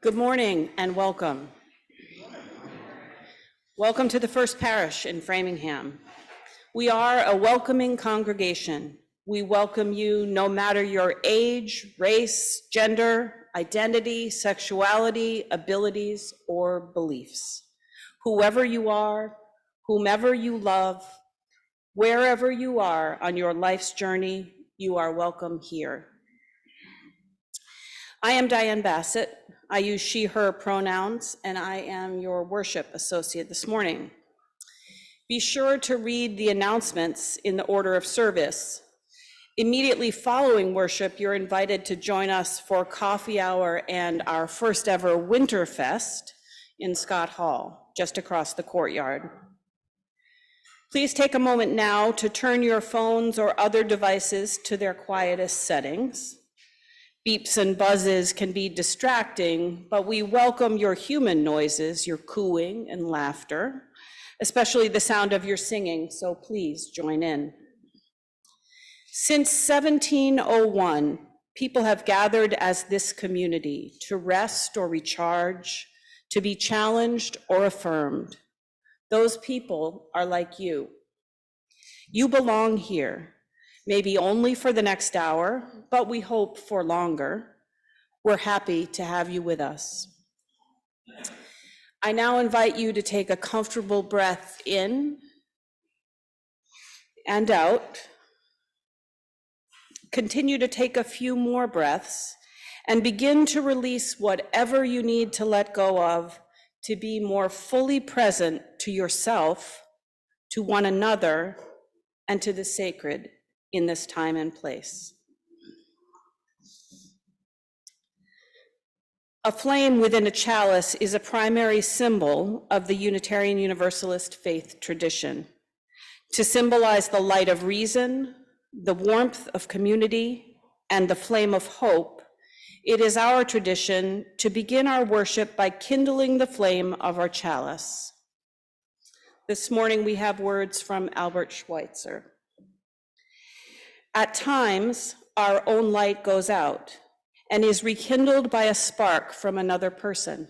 Good morning and welcome. Welcome to the First Parish in Framingham. We are a welcoming congregation. We welcome you no matter your age, race, gender, identity, sexuality, abilities, or beliefs. Whoever you are, whomever you love, wherever you are on your life's journey, you are welcome here. I am Diane Bassett. I use she, her pronouns, and I am your worship associate this morning. Be sure to read the announcements in the order of service. Immediately following worship, you're invited to join us for coffee hour and our first ever Winterfest in Scott Hall, just across the courtyard. Please take a moment now to turn your phones or other devices to their quietest settings. Beeps and buzzes can be distracting, but we welcome your human noises, your cooing and laughter, especially the sound of your singing, so please join in. Since 1701, people have gathered as this community to rest or recharge, to be challenged or affirmed. Those people are like you. You belong here. Maybe only for the next hour, but we hope for longer. We're happy to have you with us. I now invite you to take a comfortable breath in and out. Continue to take a few more breaths and begin to release whatever you need to let go of to be more fully present to yourself, to one another, and to the sacred in this time and place. A flame within a chalice is a primary symbol of the Unitarian Universalist faith tradition. To symbolize the light of reason, the warmth of community, and the flame of hope, it is our tradition to begin our worship by kindling the flame of our chalice. This morning we have words from Albert Schweitzer. At times, our own light goes out and is rekindled by a spark from another person.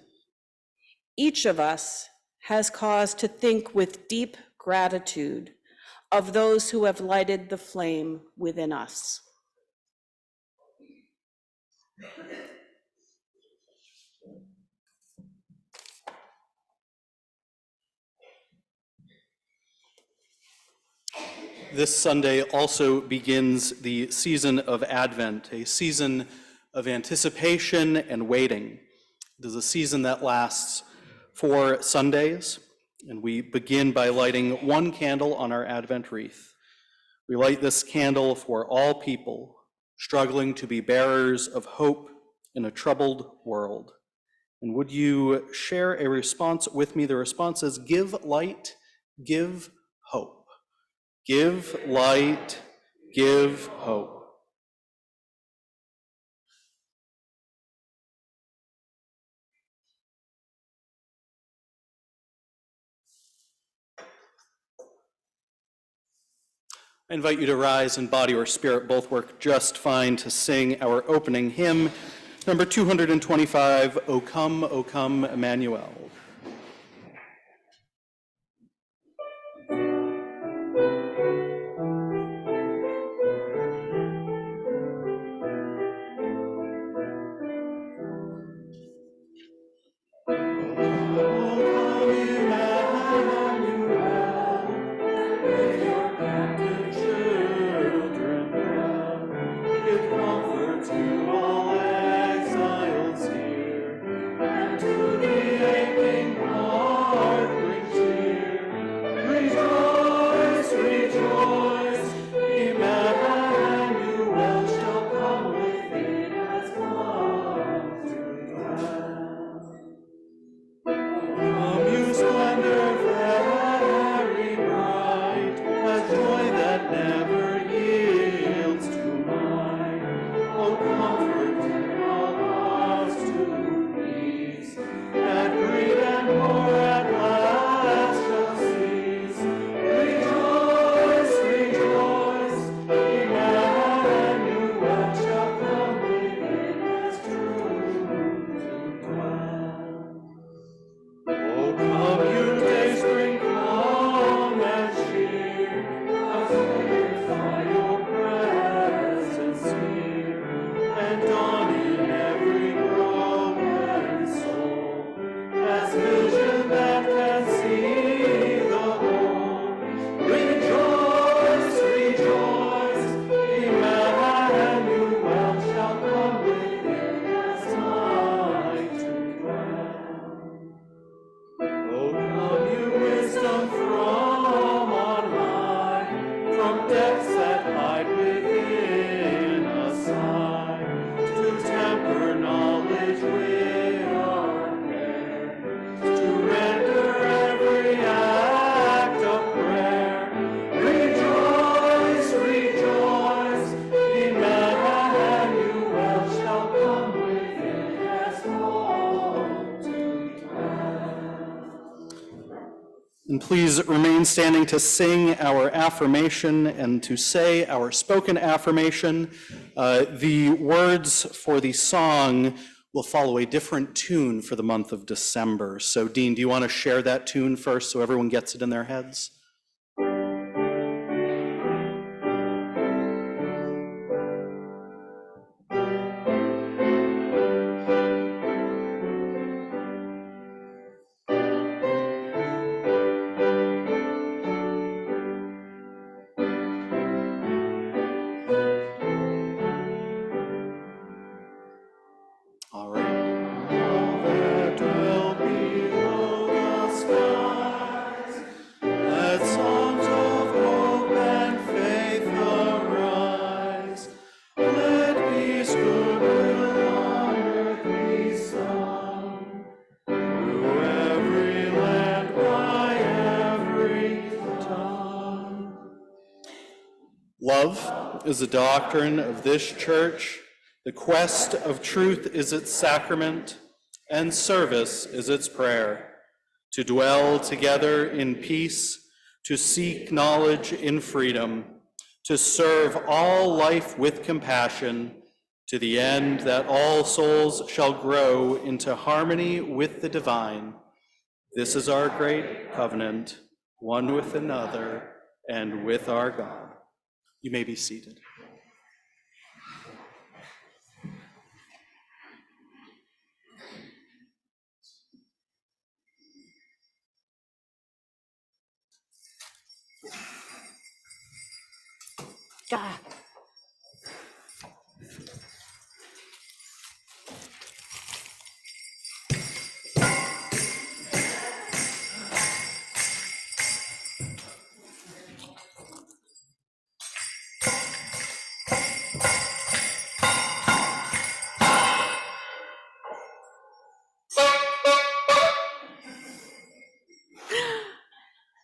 Each of us has cause to think with deep gratitude of those who have lighted the flame within us. This Sunday also begins the season of Advent, a season of anticipation and waiting. It is a season that lasts 4 Sundays, and we begin by lighting one candle on our Advent wreath. We light this candle for all people struggling to be bearers of hope in a troubled world. And would you share a response with me? The response is, give light, give hope. Give light, give hope. I invite you to rise, and body or spirit both work just fine, to sing our opening hymn, number 225, O Come, Emmanuel. To all exiles here, and to the And please remain standing to sing our affirmation and to say our spoken affirmation. The words for the song will follow a different tune for the month of December. So Dean, do you want to share that tune first so everyone gets it in their heads? Love is the doctrine of this church. The quest of truth is its sacrament, and service is its prayer. To dwell together in peace, to seek knowledge in freedom, to serve all life with compassion, to the end that all souls shall grow into harmony with the divine. This is our great covenant, one with another and with our God. You may be seated. God.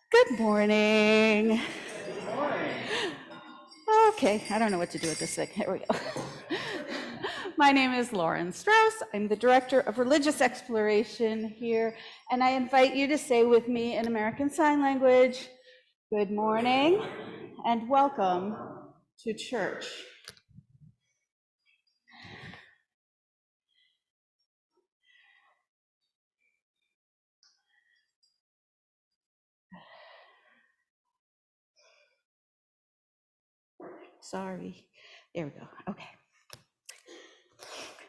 Good morning. Good morning. Okay, I don't know what to do with this thing. Here we go. My name is Lauren Strauss. I'm the Director of Religious Exploration here, and I invite you to say with me in American Sign Language, good morning and welcome to church. Sorry. There we go. Okay.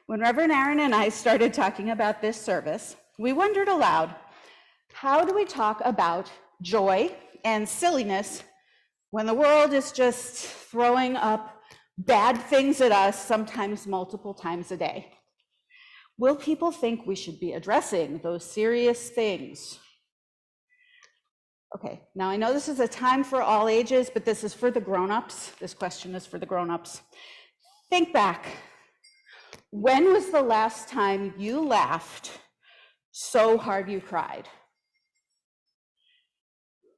When Reverend Aaron and I started talking about this service, we wondered aloud, how do we talk about joy and silliness when the world is just throwing up bad things at us, sometimes multiple times a day? Will people think we should be addressing those serious things? Okay, now I know this is a time for all ages, but this is for the grown-ups. This question is for the grown-ups. Think back. When was the last time you laughed so hard you cried?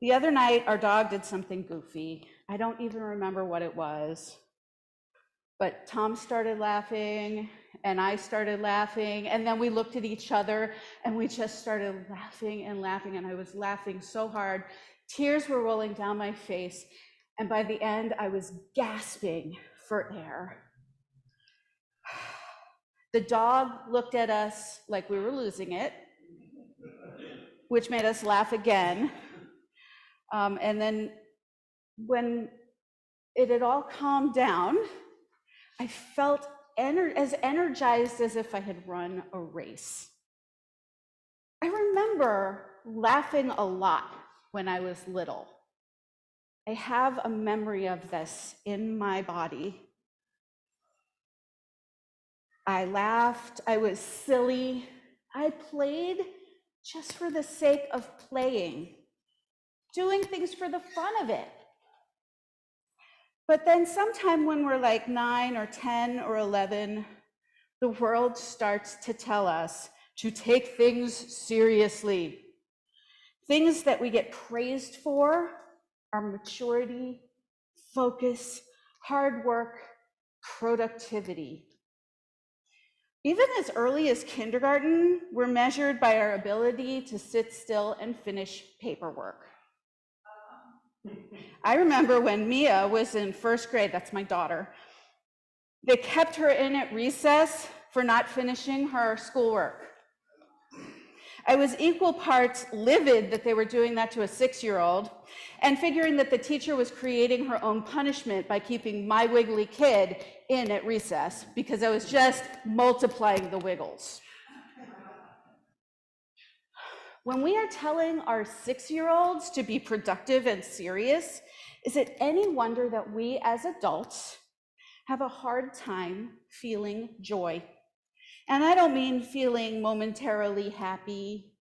The other night, our dog did something goofy. I don't even remember what it was, but Tom started laughing, and I started laughing, and then we looked at each other, and we just started laughing and laughing, and I was laughing so hard. Tears were rolling down my face, and by the end, I was gasping for air. The dog looked at us like we were losing it, which made us laugh again. And then when it had all calmed down, I felt as energized as if I had run a race. I remember laughing a lot when I was little. I have a memory of this in my body. I laughed, I was silly, I played just for the sake of playing, doing things for the fun of it. But then sometime when we're like 9 or 10 or 11, the world starts to tell us to take things seriously. Things that we get praised for are maturity, focus, hard work, productivity. Even as early as kindergarten, we're measured by our ability to sit still and finish paperwork. I remember when Mia was in first grade, that's my daughter, they kept her in at recess for not finishing her schoolwork. I was equal parts livid that they were doing that to a 6-year-old and figuring that the teacher was creating her own punishment by keeping my wiggly kid in at recess because I was just multiplying the wiggles. When we are telling our 6-year-olds to be productive and serious, is it any wonder that we as adults have a hard time feeling joy? And I don't mean feeling momentarily happy,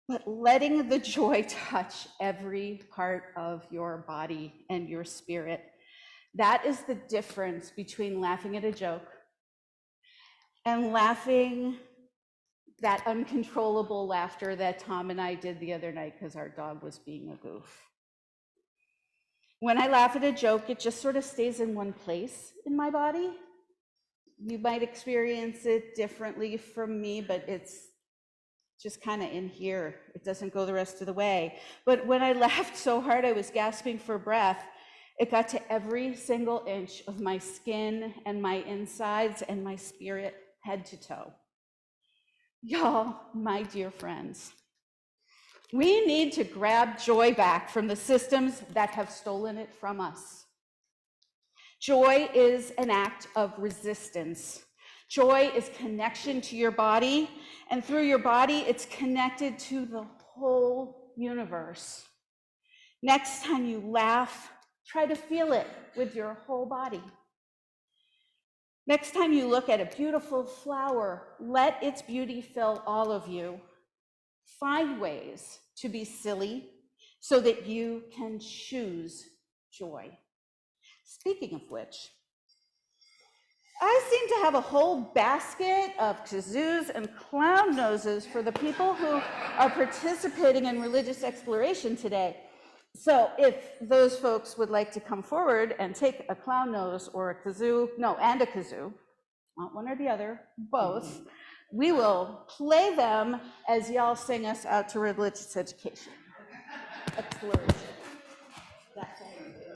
but letting the joy touch every part of your body and your spirit. That is the difference between laughing at a joke and laughing that uncontrollable laughter that Tom and I did the other night because our dog was being a goof. When I laugh at a joke, it just sort of stays in one place in my body. You might experience it differently from me, but it's just kind of in here. It doesn't go the rest of the way. But when I laughed so hard I was gasping for breath, it got to every single inch of my skin and my insides and my spirit, head to toe. Y'all, my dear friends, we need to grab joy back from the systems that have stolen it from us. Joy is an act of resistance. Joy is connection to your body, and through your body, it's connected to the whole universe. Next time you laugh, try to feel it with your whole body. Next time you look at a beautiful flower, let its beauty fill all of you. Find ways to be silly so that you can choose joy. Speaking of which, I seem to have a whole basket of kazoos and clown noses for the people who are participating in religious exploration today. So if those folks would like to come forward and take a clown nose or a kazoo, and a kazoo, not one or the other, both, we will play them as y'all sing us out to religious education. Exploration. That's all I'm doing.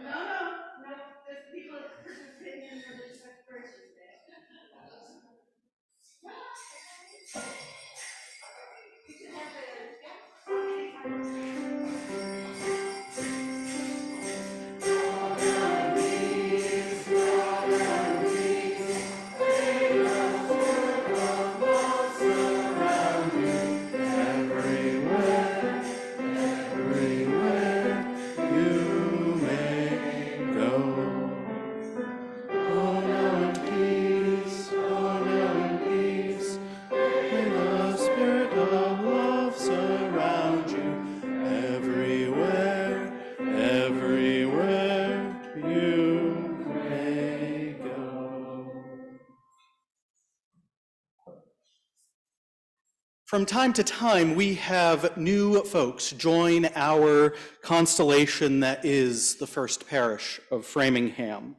No, there's people participating in religious exploration today. From time to time, we have new folks join our constellation that is the First Parish of Framingham.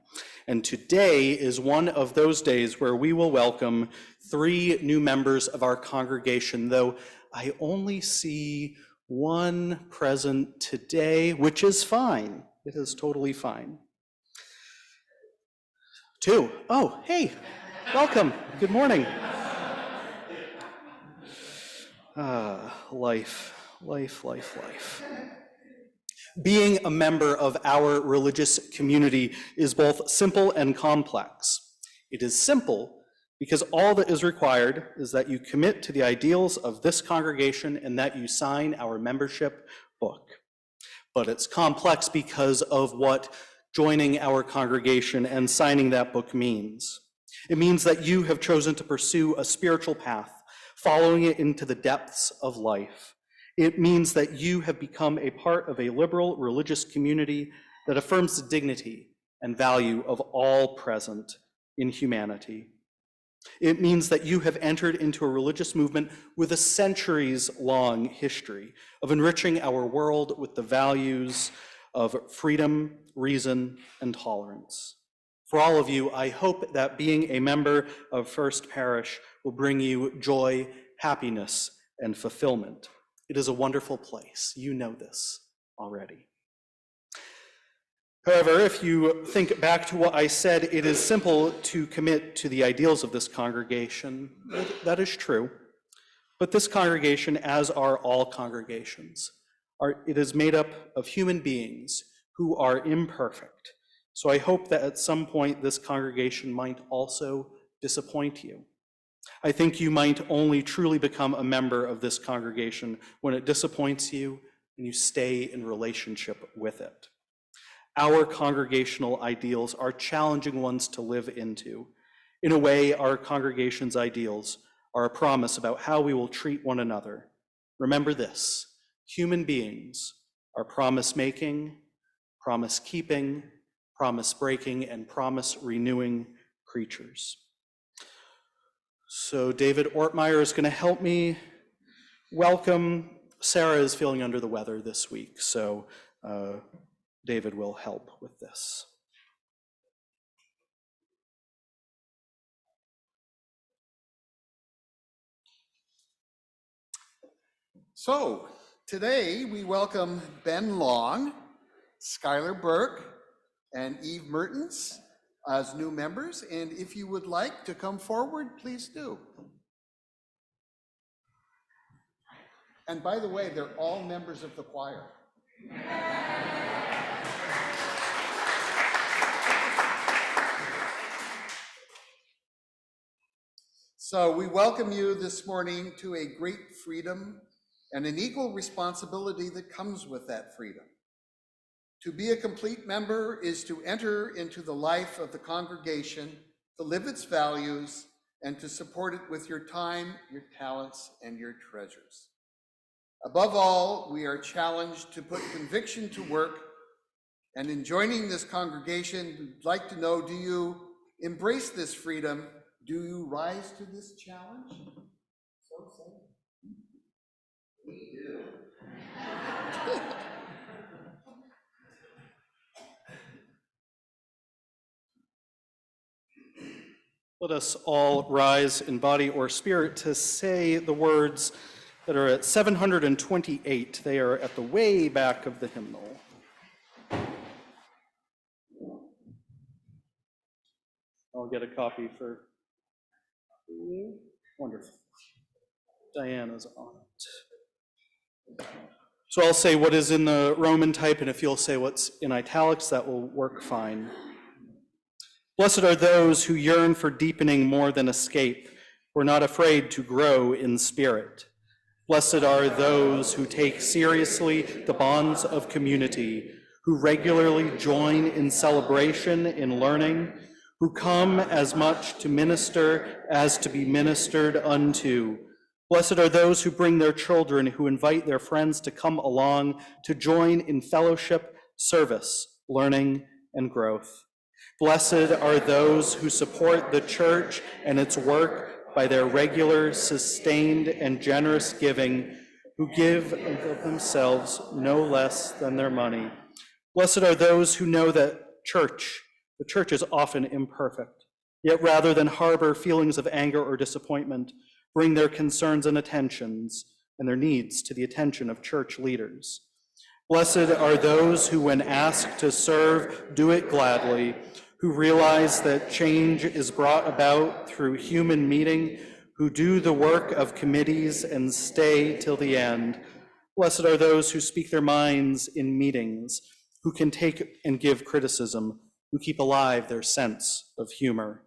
And today is one of those days where we will welcome 3 new members of our congregation, though I only see one present today, which is fine. It is totally fine. 2. Oh, hey, welcome. Good morning. Life. Being a member of our religious community is both simple and complex. It is simple because all that is required is that you commit to the ideals of this congregation and that you sign our membership book. But it's complex because of what joining our congregation and signing that book means. It means that you have chosen to pursue a spiritual path, following it into the depths of life. It means that you have become a part of a liberal religious community that affirms the dignity and value of all present in humanity. It means that you have entered into a religious movement with a centuries-long history of enriching our world with the values of freedom, reason, and tolerance. For all of you, I hope that being a member of First Parish will bring you joy, happiness, and fulfillment. It is a wonderful place. You know this already. However, if you think back to what I said, it is simple to commit to the ideals of this congregation. That is true. But this congregation, as are all congregations, it is made up of human beings who are imperfect. So I hope that at some point this congregation might also disappoint you. I think you might only truly become a member of this congregation when it disappoints you and you stay in relationship with it. Our congregational ideals are challenging ones to live into. In a way, our congregation's ideals are a promise about how we will treat one another. Remember this: human beings are promise-making, promise-keeping, promise-breaking, and promise-renewing creatures. So David Ortmeyer is going to help me welcome. Sarah is feeling under the weather this week, so David will help with this. So today we welcome Ben Long, Skylar Burke, and Eve Mertens as new members. And if you would like to come forward, please do. And by the way, they're all members of the choir. So we welcome you this morning to a great freedom and an equal responsibility that comes with that freedom. To be a complete member is to enter into the life of the congregation, to live its values, and to support it with your time, your talents, and your treasures. Above all, we are challenged to put conviction to work, and in joining this congregation, we'd like to know, do you embrace this freedom? Do you rise to this challenge? So say. We do. Let us all rise in body or spirit to say the words that are at 728. They are at the way back of the hymnal. I'll get a copy for you. Wonderful. Diana's on it. So I'll say what is in the Roman type, and if you'll say what's in italics, that will work fine. Blessed are those who yearn for deepening more than escape, who are not afraid to grow in spirit. Blessed are those who take seriously the bonds of community, who regularly join in celebration, in learning, who come as much to minister as to be ministered unto. Blessed are those who bring their children, who invite their friends to come along to join in fellowship, service, learning, and growth. Blessed are those who support the church and its work by their regular, sustained, and generous giving, who give of themselves no less than their money. Blessed are those who know that the church is often imperfect, yet rather than harbor feelings of anger or disappointment, bring their concerns and attentions and their needs to the attention of church leaders. Blessed are those who, when asked to serve, do it gladly, who realize that change is brought about through human meeting, who do the work of committees and stay till the end. Blessed are those who speak their minds in meetings, who can take and give criticism, who keep alive their sense of humor.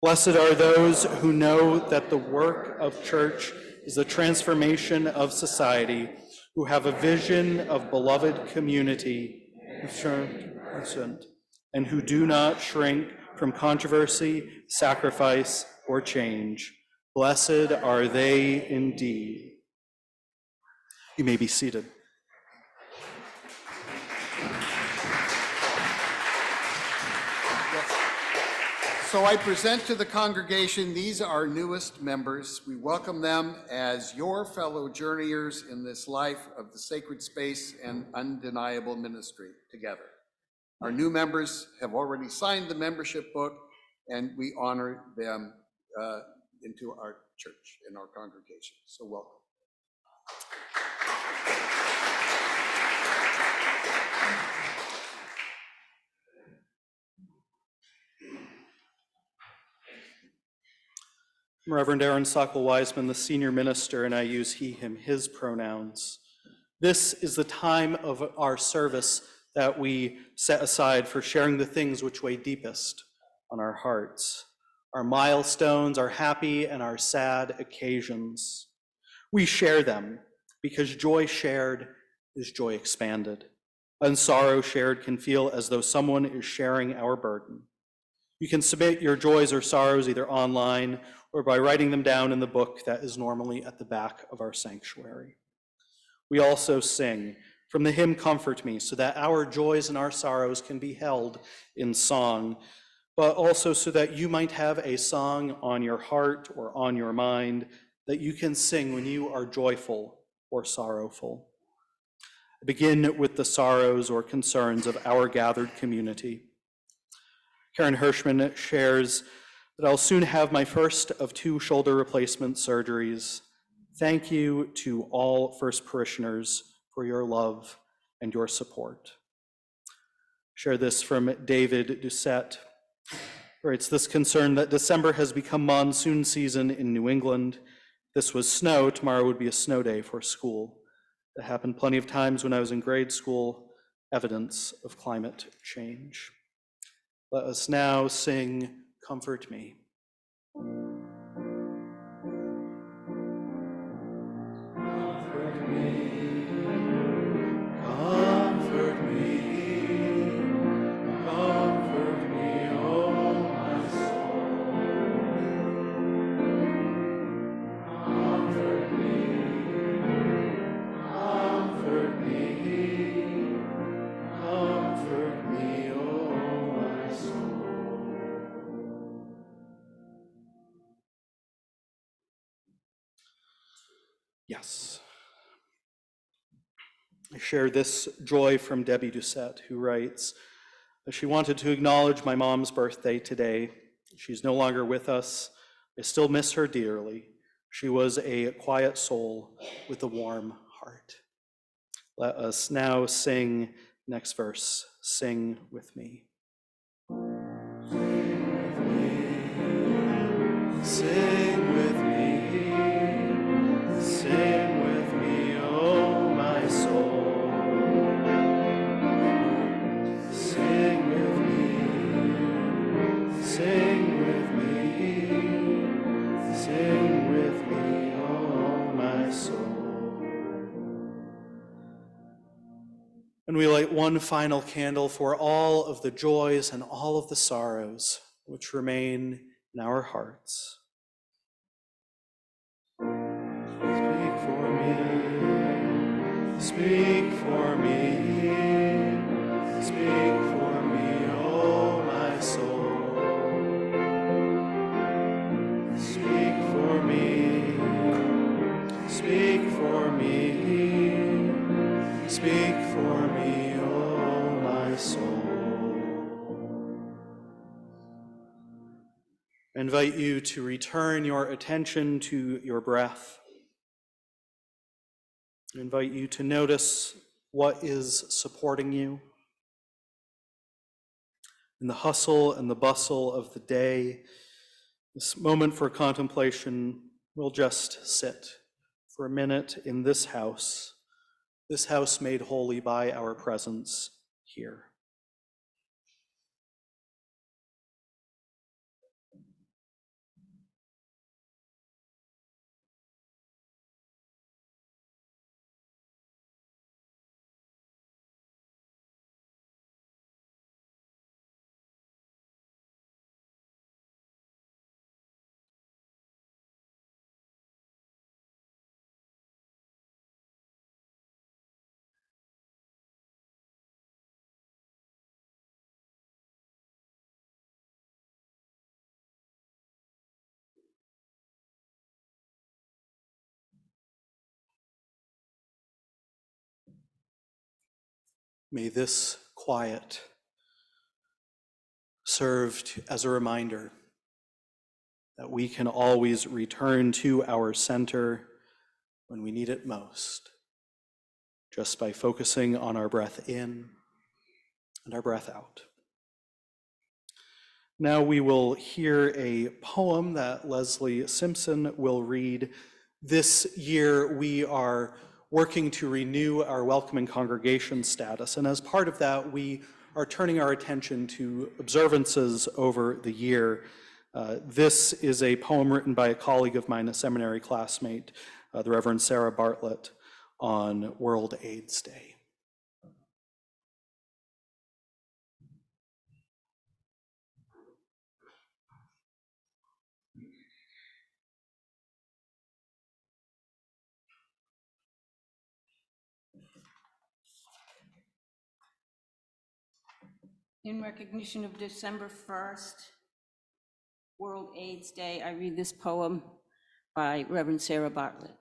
Blessed are those who know that the work of church is the transformation of society, who have a vision of beloved community, and who do not shrink from controversy, sacrifice, or change. Blessed are they indeed. You may be seated. So I present to the congregation, these are our newest members. We welcome them as your fellow journeyers in this life of the sacred space and undeniable ministry together. Our new members have already signed the membership book, and we honor them into our church and our congregation. So welcome. Reverend Aaron Sockel-Wiseman, the senior minister, and I use he, him, his pronouns. This is the time of our service that we set aside for sharing the things which weigh deepest on our hearts, our milestones, our happy and our sad occasions. We share them because joy shared is joy expanded, and sorrow shared can feel as though someone is sharing our burden. You can submit your joys or sorrows either online or by writing them down in the book that is normally at the back of our sanctuary. We also sing from the hymn Comfort Me, so that our joys and our sorrows can be held in song, but also so that you might have a song on your heart or on your mind that you can sing when you are joyful or sorrowful. I begin with the sorrows or concerns of our gathered community. Karen Hirschman shares that I'll soon have my first of 2 shoulder replacement surgeries. Thank you to all First Parishioners for your love and your support. Share this from David Doucette. Writes this concern that December has become monsoon season in New England. This was snow, tomorrow would be a snow day for school. That happened plenty of times when I was in grade school, evidence of climate change. Let us now sing Comfort Me. Yes. I share this joy from Debbie Doucette, who writes that she wanted to acknowledge my mom's birthday today. She's no longer with us. I still miss her dearly. She was a quiet soul with a warm heart. Let us now sing next verse. Sing with me. Sing with me, sing with me, oh my soul. Sing with me, sing with me, sing with me, oh my soul. And we light one final candle for all of the joys and all of the sorrows which remain in our hearts. Speak for me, speak for me, speak for me, oh my soul. Speak for me, speak for me, speak for me, oh my soul. I invite you to return your attention to your breath. I invite you to notice what is supporting you. In the hustle and the bustle of the day, this moment for contemplation will just sit for a minute in this house made holy by our presence here. May this quiet serve as a reminder that we can always return to our center when we need it most, just by focusing on our breath in and our breath out. Now we will hear a poem that Leslie Simpson will read. This year we are working to renew our welcoming congregation status, and as part of that we are turning our attention to observances over the year. This is a poem written by a colleague of mine, a seminary classmate, the Reverend Sarah Bartlett, on World AIDS Day. In recognition of December 1st, World AIDS Day, I read this poem by Reverend Sarah Bartlett.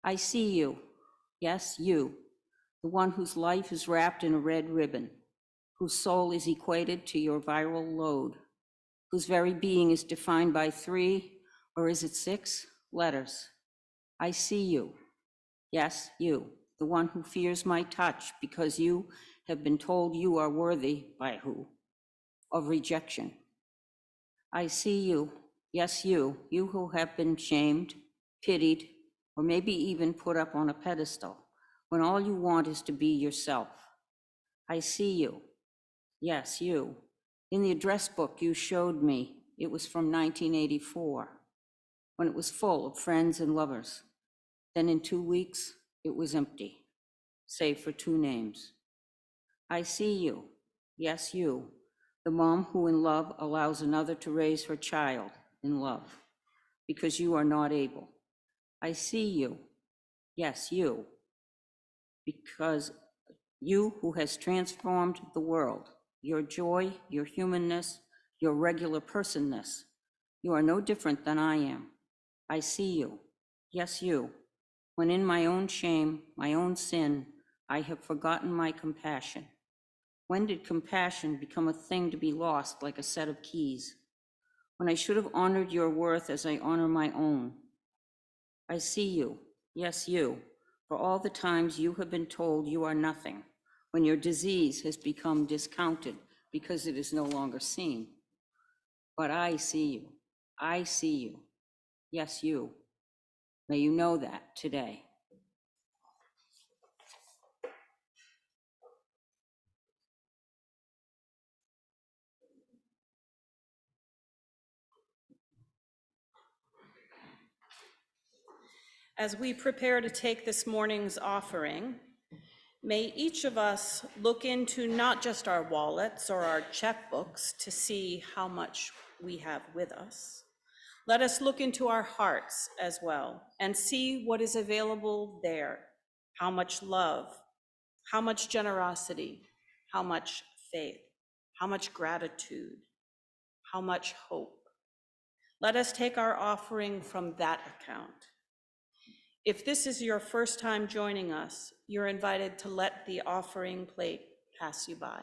I see you, yes, you, the one whose life is wrapped in a red ribbon, whose soul is equated to your viral load, whose very being is defined by 3, or is it 6, letters. I see you, yes, you, the one who fears my touch because you have been told you are worthy, by who? Of rejection. I see you, yes, you who have been shamed, pitied, or maybe even put up on a pedestal, when all you want is to be yourself. I see you, yes, you. In the address book you showed me, it was from 1984, when it was full of friends and lovers. Then in 2 weeks, it was empty, save for 2 names. I see you, yes, you, the mom who in love allows another to raise her child in love, because you are not able. I see you, yes, you, because you who has transformed the world, your joy, your humanness, your regular personness. You are no different than I am. I see you, yes, you, when in my own shame, my own sin, I have forgotten my compassion. When did compassion become a thing to be lost like a set of keys? When I should have honored your worth as I honor my own. I see you, yes, you, for all the times you have been told you are nothing, when your disease has become discounted because it is no longer seen. But I see you, yes, you. May you know that today. As we prepare to take this morning's offering, may each of us look into not just our wallets or our checkbooks to see how much we have with us. Let us look into our hearts as well and see what is available there. How much love, how much generosity, how much faith, how much gratitude, how much hope. Let us take our offering from that account. If this is your first time joining us, you're invited to let the offering plate pass you by.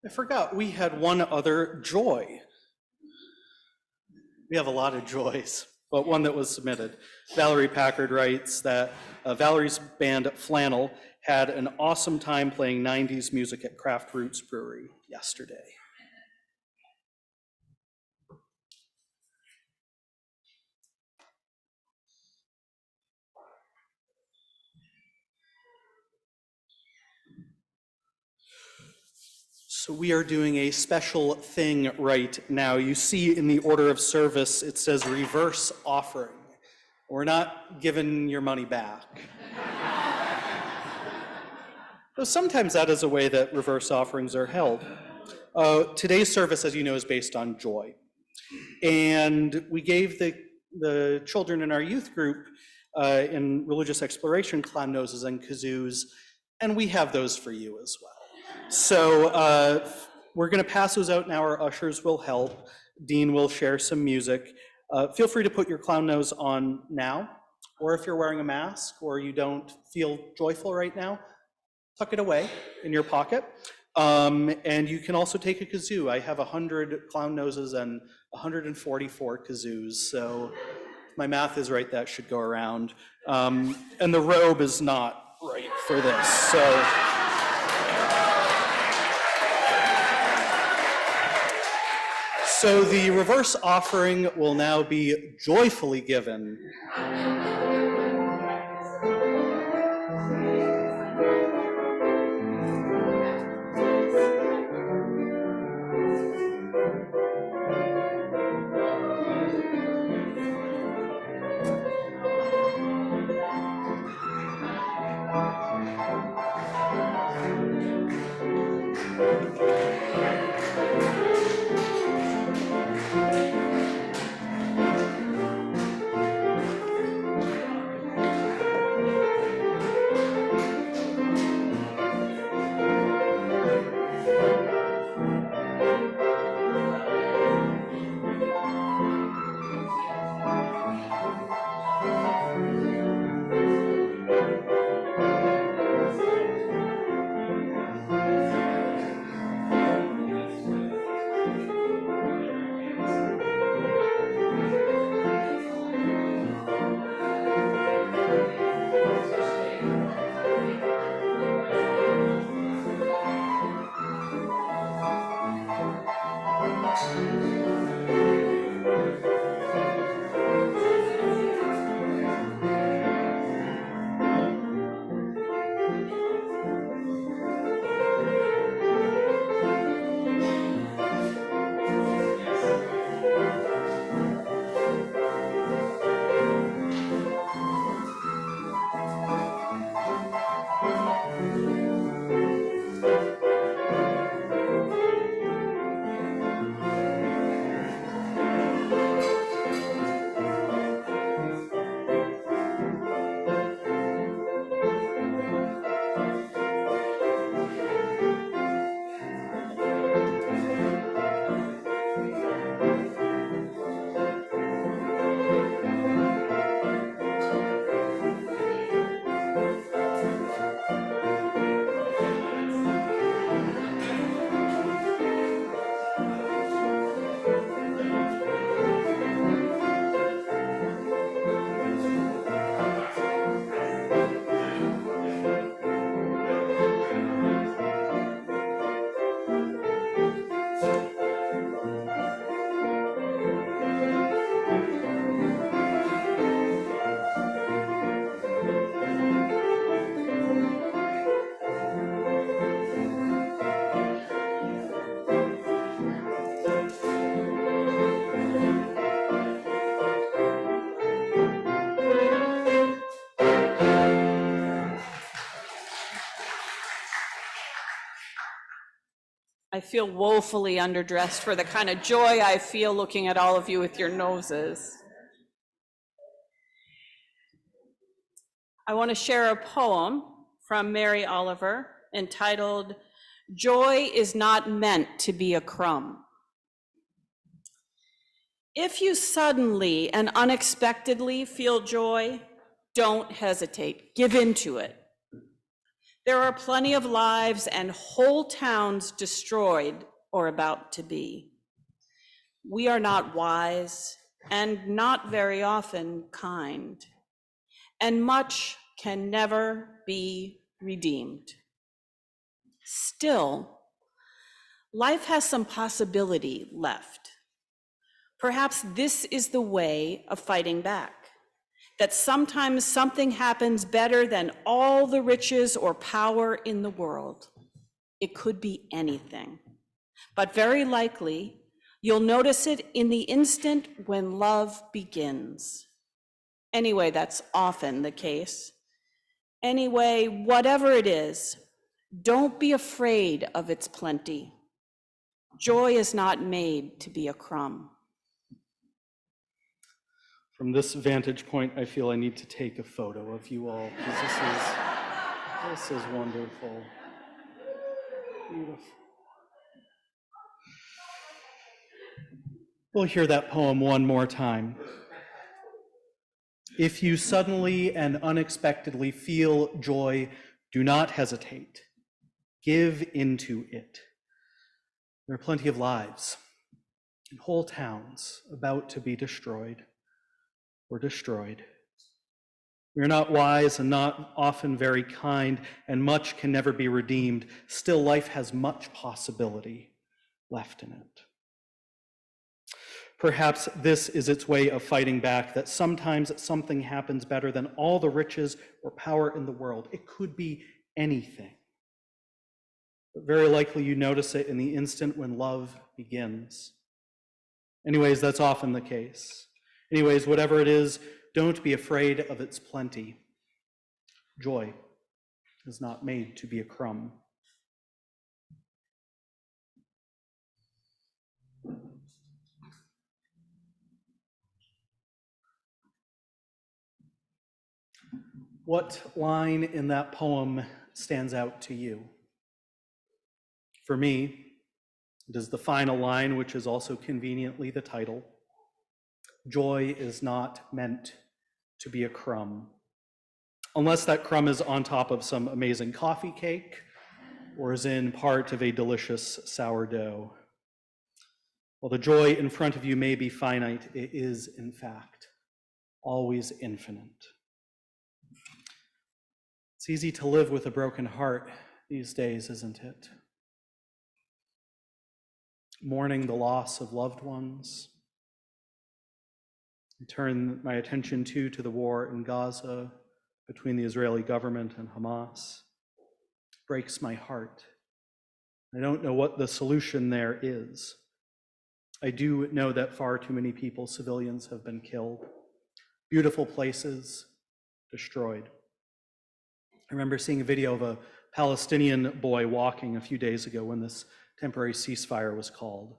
I forgot, we had one other joy. We have a lot of joys, but one that was submitted. Valerie Packard writes that Valerie's band Flannel had an awesome time playing 90s music at Craft Roots Brewery yesterday. So we are doing a special thing right now. You see in the order of service, it says reverse offering. We're not giving your money back. Though sometimes that is a way that reverse offerings are held. Today's service, as you know, is based on joy. And we gave the children in our youth group in religious exploration clown noses and kazoos, and we have those for you as well. So we're going to pass those out now. Our ushers will help. Dean will share some music. Feel free to put your clown nose on now, or if you're wearing a mask or you don't feel joyful right now, tuck it away in your pocket. And you can also take a kazoo. I have 100 clown noses and 144 kazoos, so if my math is right, that should go around. And the robe is not right for this, so. So the reverse offering will now be joyfully given. I feel woefully underdressed for the kind of joy I feel looking at all of you with your noses. I want to share a poem from Mary Oliver entitled, "Joy is not meant to be a crumb." If you suddenly and unexpectedly feel joy, don't hesitate, give in to it. There are plenty of lives and whole towns destroyed or about to be. We are not wise and not very often kind, and much can never be redeemed. Still, life has some possibility left. Perhaps this is the way of fighting back, that sometimes something happens better than all the riches or power in the world. It could be anything, but very likely you'll notice it in the instant when love begins. Anyway, that's often the case. Anyway, whatever it is, don't be afraid of its plenty. Joy is not made to be a crumb. From this vantage point, I feel I need to take a photo of you all, because this is wonderful. Beautiful. We'll hear that poem one more time. If you suddenly and unexpectedly feel joy, do not hesitate. Give into it. There are plenty of lives and whole towns about to be destroyed or destroyed. We are not wise and not often very kind, and much can never be redeemed. Still, life has much possibility left in it. Perhaps this is its way of fighting back, that sometimes something happens better than all the riches or power in the world. It could be anything. But very likely you notice it in the instant when love begins. Anyways, that's often the case. Anyways, whatever it is, don't be afraid of its plenty. Joy is not made to be a crumb. What line in that poem stands out to you? For me, it is the final line, which is also conveniently the title. Joy is not meant to be a crumb, unless that crumb is on top of some amazing coffee cake or is in part of a delicious sourdough. While the joy in front of you may be finite, it is, in fact, always infinite. It's easy to live with a broken heart these days, isn't it? Mourning the loss of loved ones. I turn my attention to the war in Gaza between the Israeli government and Hamas. It breaks my heart. I don't know what the solution there is. I do know that far too many people, civilians, have been killed. Beautiful places destroyed. I remember seeing a video of a Palestinian boy walking a few days ago when this temporary ceasefire was called.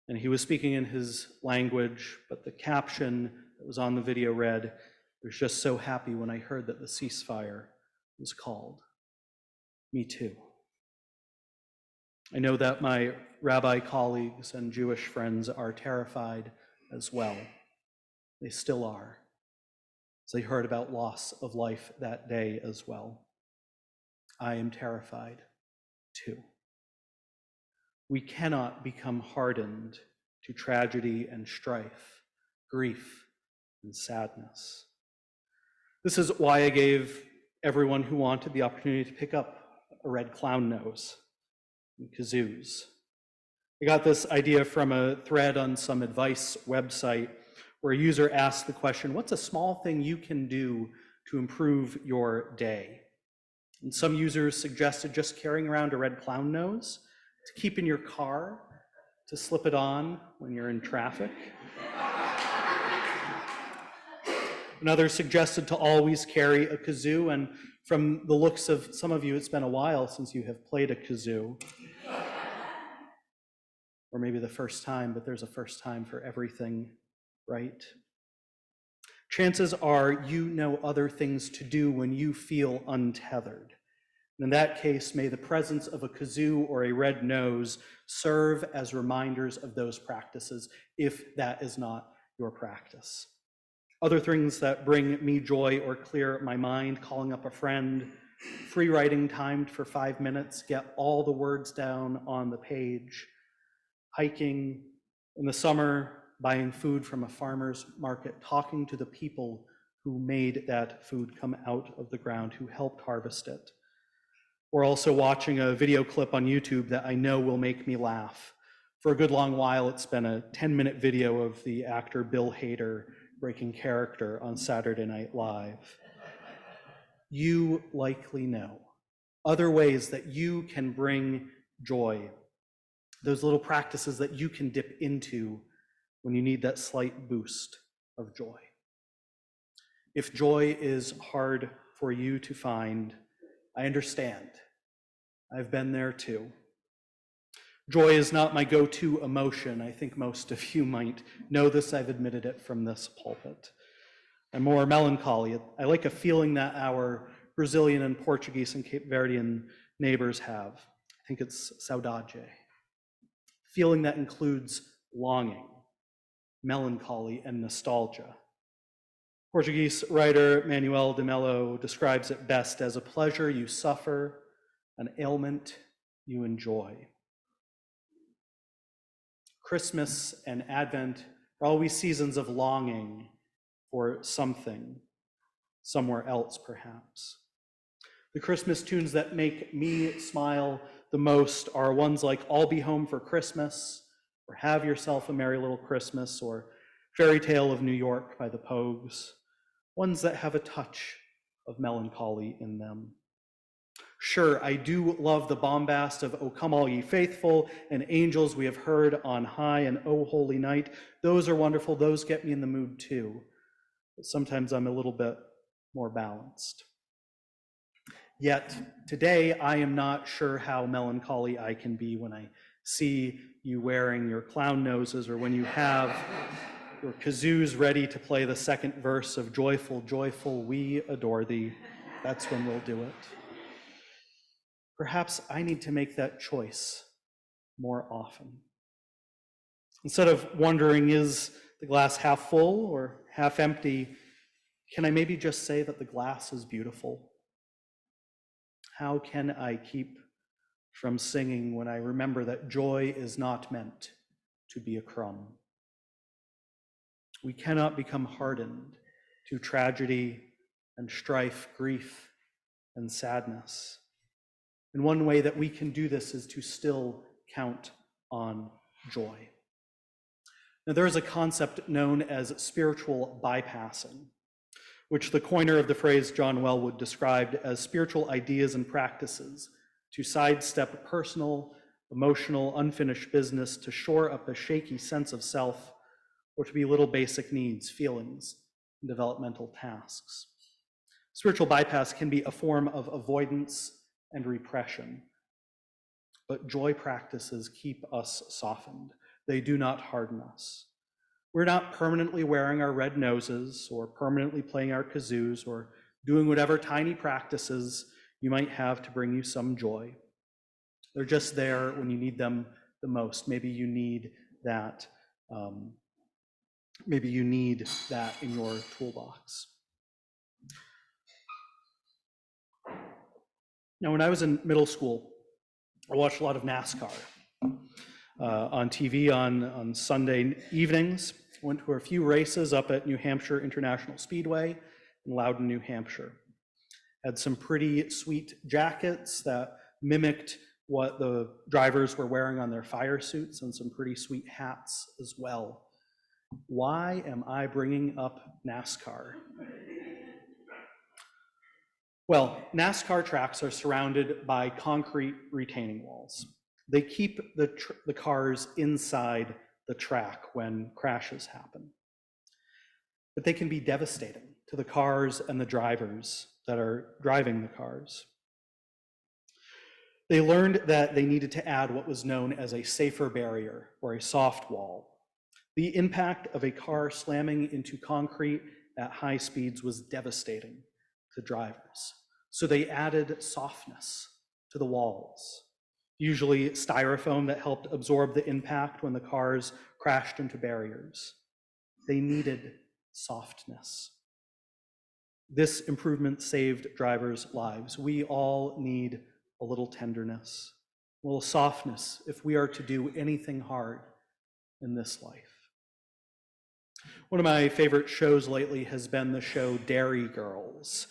And he was speaking in his language, but the caption that was on the video read, "I was just so happy when I heard that the ceasefire was called." Me too. I know that my rabbi colleagues and Jewish friends are terrified as well. They still are. As they heard about loss of life that day as well. I am terrified too. We cannot become hardened to tragedy and strife, grief and sadness. This is why I gave everyone who wanted the opportunity to pick up a red clown nose and kazoos. I got this idea from a thread on some advice website where a user asked the question, what's a small thing you can do to improve your day? And some users suggested just carrying around a red clown nose to keep in your car, to slip it on when you're in traffic. Another suggested to always carry a kazoo, and from the looks of some of you, it's been a while since you have played a kazoo. Or maybe the first time, but there's a first time for everything, right? Chances are you know other things to do when you feel untethered. And in that case, may the presence of a kazoo or a red nose serve as reminders of those practices, if that is not your practice. Other things that bring me joy or clear my mind, calling up a friend, free writing timed for 5 minutes, get all the words down on the page, hiking in the summer, buying food from a farmer's market, talking to the people who made that food come out of the ground, who helped harvest it. Or also watching a video clip on YouTube that I know will make me laugh. For a good long while, it's been a 10-minute video of the actor Bill Hader breaking character on Saturday Night Live. You likely know other ways that you can bring joy, those little practices that you can dip into when you need that slight boost of joy. If joy is hard for you to find, I understand. I've been there too. Joy is not my go-to emotion. I think most of you might know this. I've admitted it from this pulpit. I'm more melancholy. I like a feeling that our Brazilian and Portuguese and Cape Verdean neighbors have. I think it's saudade. Feeling that includes longing, melancholy, and nostalgia. Portuguese writer Manuel de Mello describes it best as a pleasure you suffer, an ailment you enjoy. Christmas and Advent are always seasons of longing for something, somewhere else perhaps. The Christmas tunes that make me smile the most are ones like I'll Be Home for Christmas, or Have Yourself a Merry Little Christmas, or Fairy Tale of New York by the Pogues, ones that have a touch of melancholy in them. Sure, I do love the bombast of O Come All Ye Faithful and Angels We Have Heard on High and O Holy Night. Those are wonderful, those get me in the mood too. But sometimes I'm a little bit more balanced. Yet today I am not sure how melancholy I can be when I see you wearing your clown noses, or when you have your kazoos ready to play the second verse of Joyful, Joyful, We Adore Thee. That's when we'll do it. Perhaps I need to make that choice more often. Instead of wondering, is the glass half full or half empty, can I maybe just say that the glass is beautiful? How can I keep from singing when I remember that joy is not meant to be a crumb? We cannot become hardened to tragedy and strife, grief and sadness. And one way that we can do this is to still count on joy. Now, there is a concept known as spiritual bypassing, which the coiner of the phrase, John Wellwood, described as spiritual ideas and practices to sidestep personal, emotional, unfinished business, to shore up a shaky sense of self, or to belittle basic needs, feelings, and developmental tasks. Spiritual bypass can be a form of avoidance and repression, but joy practices keep us softened. They do not harden us. We're not permanently wearing our red noses or permanently playing our kazoos or doing whatever tiny practices you might have to bring you some joy. They're just there when you need them the most. Maybe you need that. Maybe you need that in your toolbox. Now, when I was in middle school, I watched a lot of NASCAR on TV on Sunday evenings. Went to a few races up at New Hampshire International Speedway in Loudon, New Hampshire. Had some pretty sweet jackets that mimicked what the drivers were wearing on their fire suits, and some pretty sweet hats as well. Why am I bringing up NASCAR? Well, NASCAR tracks are surrounded by concrete retaining walls. They keep the cars inside the track when crashes happen. But they can be devastating to the cars and the drivers that are driving the cars. They learned that they needed to add what was known as a safer barrier, or a soft wall. The impact of a car slamming into concrete at high speeds was devastating to drivers. So they added softness to the walls, usually styrofoam that helped absorb the impact when the cars crashed into barriers. They needed softness. This improvement saved drivers' lives. We all need a little tenderness, a little softness if we are to do anything hard in this life. One of my favorite shows lately has been the show Dairy Girls.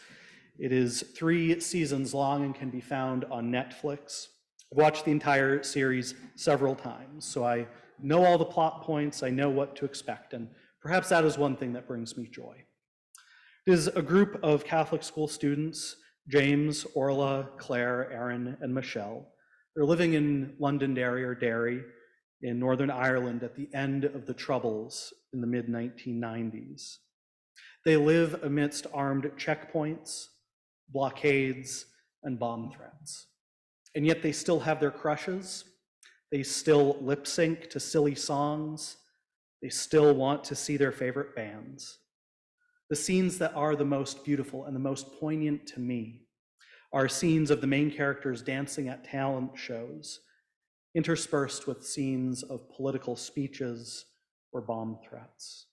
It is 3 seasons long and can be found on Netflix. I've watched the entire series several times, so I know all the plot points, I know what to expect, and perhaps that is one thing that brings me joy. It is a group of Catholic school students, James, Orla, Claire, Aaron, and Michelle. They're living in Londonderry or Derry in Northern Ireland at the end of the Troubles in the mid-1990s. They live amidst armed checkpoints, blockades, and bomb threats. And yet they still have their crushes. They still lip sync to silly songs. They still want to see their favorite bands. The scenes that are the most beautiful and the most poignant to me are scenes of the main characters dancing at talent shows, interspersed with scenes of political speeches or bomb threats.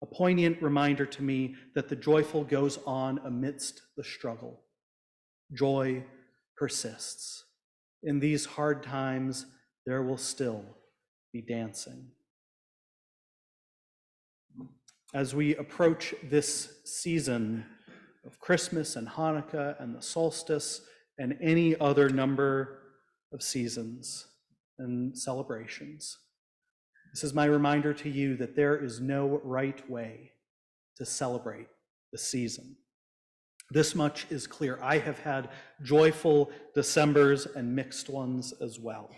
A poignant reminder to me that the joyful goes on amidst the struggle. Joy persists. In these hard times, there will still be dancing. As we approach this season of Christmas and Hanukkah and the solstice and any other number of seasons and celebrations, this is my reminder to you that there is no right way to celebrate the season. This much is clear. I have had joyful Decembers and mixed ones as well.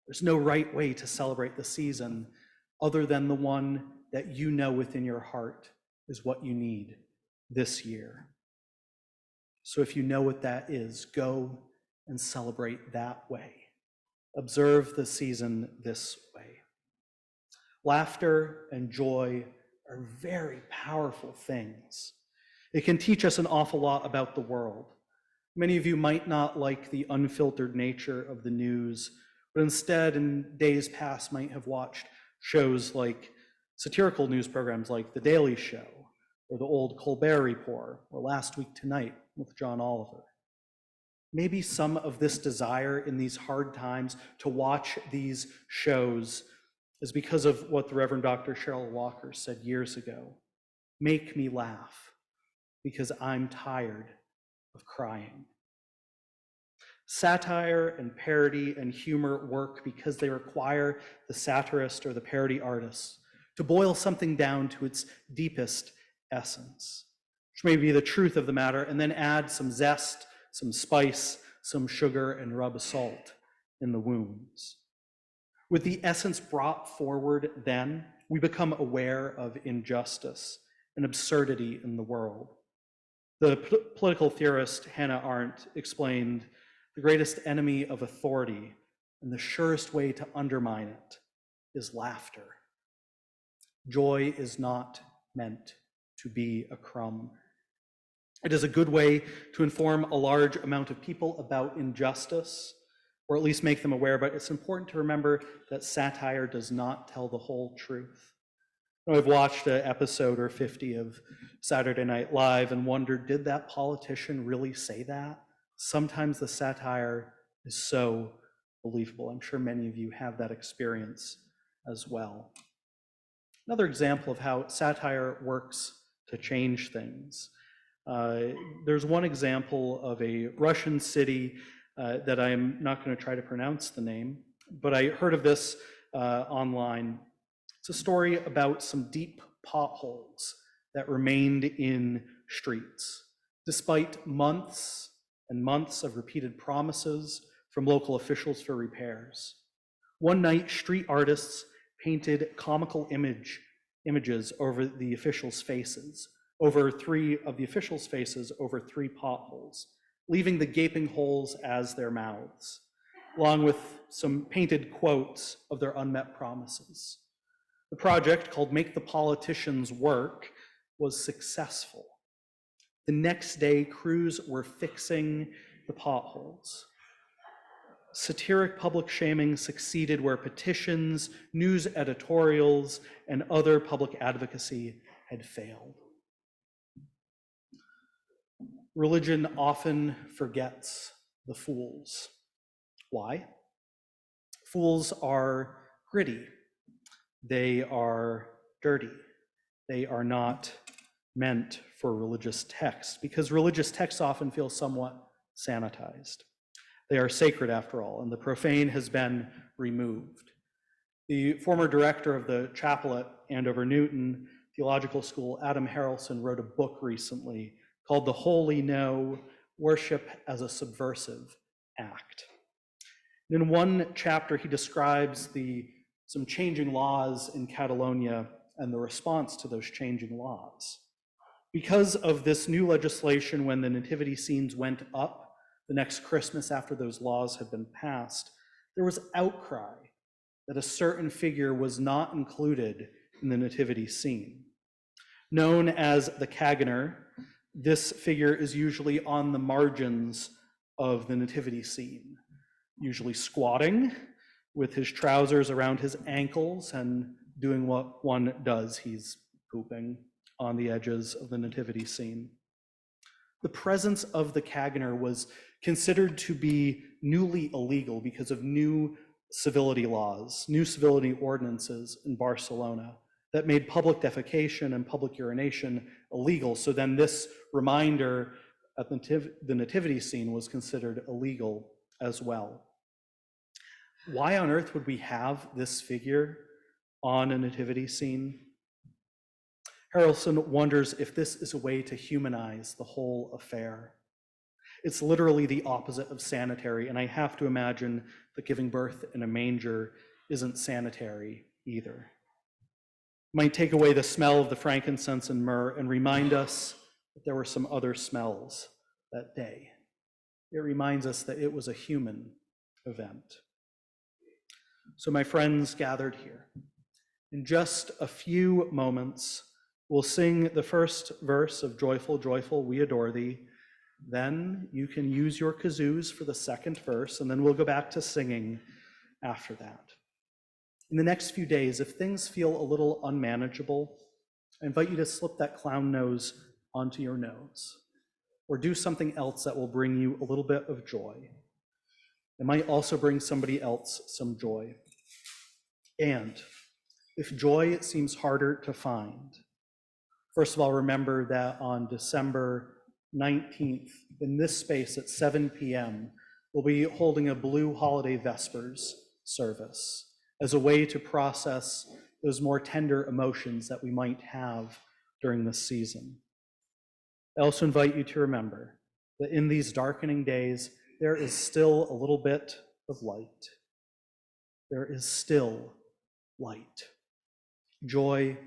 There's no right way to celebrate the season other than the one that you know within your heart is what you need this year. So if you know what that is, go and celebrate that way. Observe the season this way. Laughter and joy are very powerful things. It can teach us an awful lot about the world. Many of you might not like the unfiltered nature of the news, but instead in days past might have watched shows like satirical news programs like The Daily Show, or the old Colbert Report, or Last Week Tonight with John Oliver. Maybe some of this desire in these hard times to watch these shows is because of what the Reverend Dr. Cheryl Walker said years ago. Make me laugh, because I'm tired of crying. Satire and parody and humor work because they require the satirist or the parody artist to boil something down to its deepest essence, which may be the truth of the matter, and then add some zest, some spice, some sugar, and rub salt in the wounds. With the essence brought forward then, we become aware of injustice and absurdity in the world. The political theorist Hannah Arendt explained, the greatest enemy of authority and the surest way to undermine it is laughter. Joy is not meant to be a crumb. It is a good way to inform a large amount of people about injustice, or at least make them aware, but it's important to remember that satire does not tell the whole truth. I've watched an episode or 50 of Saturday Night Live and wondered, did that politician really say that? Sometimes the satire is so believable. I'm sure many of you have that experience as well. Another example of how satire works to change things. There's one example of a Russian city that I'm not going to try to pronounce the name, but I heard of this online. It's a story about some deep potholes that remained in streets, despite months and months of repeated promises from local officials for repairs. One night, street artists painted comical images over the officials' faces, over 3 of the officials' faces over 3 potholes, leaving the gaping holes as their mouths, along with some painted quotes of their unmet promises. The project, called Make the Politicians Work, was successful. The next day, crews were fixing the potholes. Satiric public shaming succeeded where petitions, news editorials, and other public advocacy had failed. Religion often forgets the fools. Why? Fools are gritty. They are dirty. They are not meant for religious texts because religious texts often feel somewhat sanitized. They are sacred after all, and the profane has been removed. The former director of the chapel at Andover Newton Theological School, Adam Harrelson, wrote a book recently called The Holy No: Worship as a Subversive Act. In one chapter, he describes some changing laws in Catalonia and the response to those changing laws. Because of this new legislation, when the nativity scenes went up the next Christmas after those laws had been passed, there was outcry that a certain figure was not included in the nativity scene. Known as the Caganer, this figure is usually on the margins of the nativity scene, usually squatting with his trousers around his ankles and doing what one does. He's pooping on the edges of the nativity scene. The presence of the Caganer was considered to be newly illegal because of new civility laws, new civility ordinances in Barcelona that made public defecation and public urination illegal. So then this reminder at the nativity scene was considered illegal as well. Why on earth would we have this figure on a nativity scene? Harrelson wonders if this is a way to humanize the whole affair. It's literally the opposite of sanitary, and I have to imagine that giving birth in a manger isn't sanitary either. It might take away the smell of the frankincense and myrrh and remind us that there were some other smells that day. It reminds us that it was a human event. So my friends gathered here, in just a few moments, we'll sing the first verse of Joyful, Joyful, We Adore Thee. Then you can use your kazoos for the second verse, and then we'll go back to singing after that. In the next few days, if things feel a little unmanageable, I invite you to slip that clown nose onto your nose, or do something else that will bring you a little bit of joy. It might also bring somebody else some joy. And if joy seems harder to find, first of all, remember that on December 19th, in this space at 7 p.m., we'll be holding a Blue Holiday Vespers service as a way to process those more tender emotions that we might have during this season. I also invite you to remember that in these darkening days, there is still a little bit of light. There is still light. Joy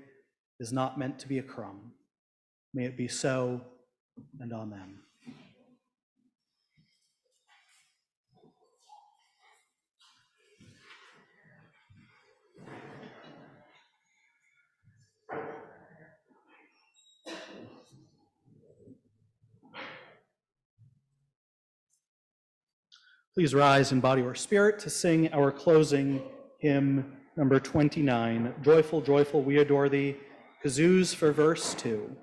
is not meant to be a crumb. May it be so, and amen. Please rise in body or spirit to sing our closing hymn, number 29, Joyful, Joyful, We Adore Thee, kazoos for verse 2.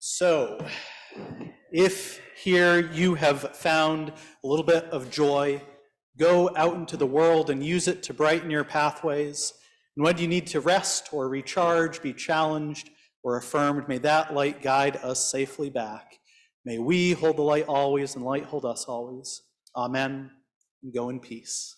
So, if here you have found a little bit of joy, go out into the world and use it to brighten your pathways. And when you need to rest or recharge, be challenged or affirmed, may that light guide us safely back. May we hold the light always and light hold us always. Amen. And go in peace.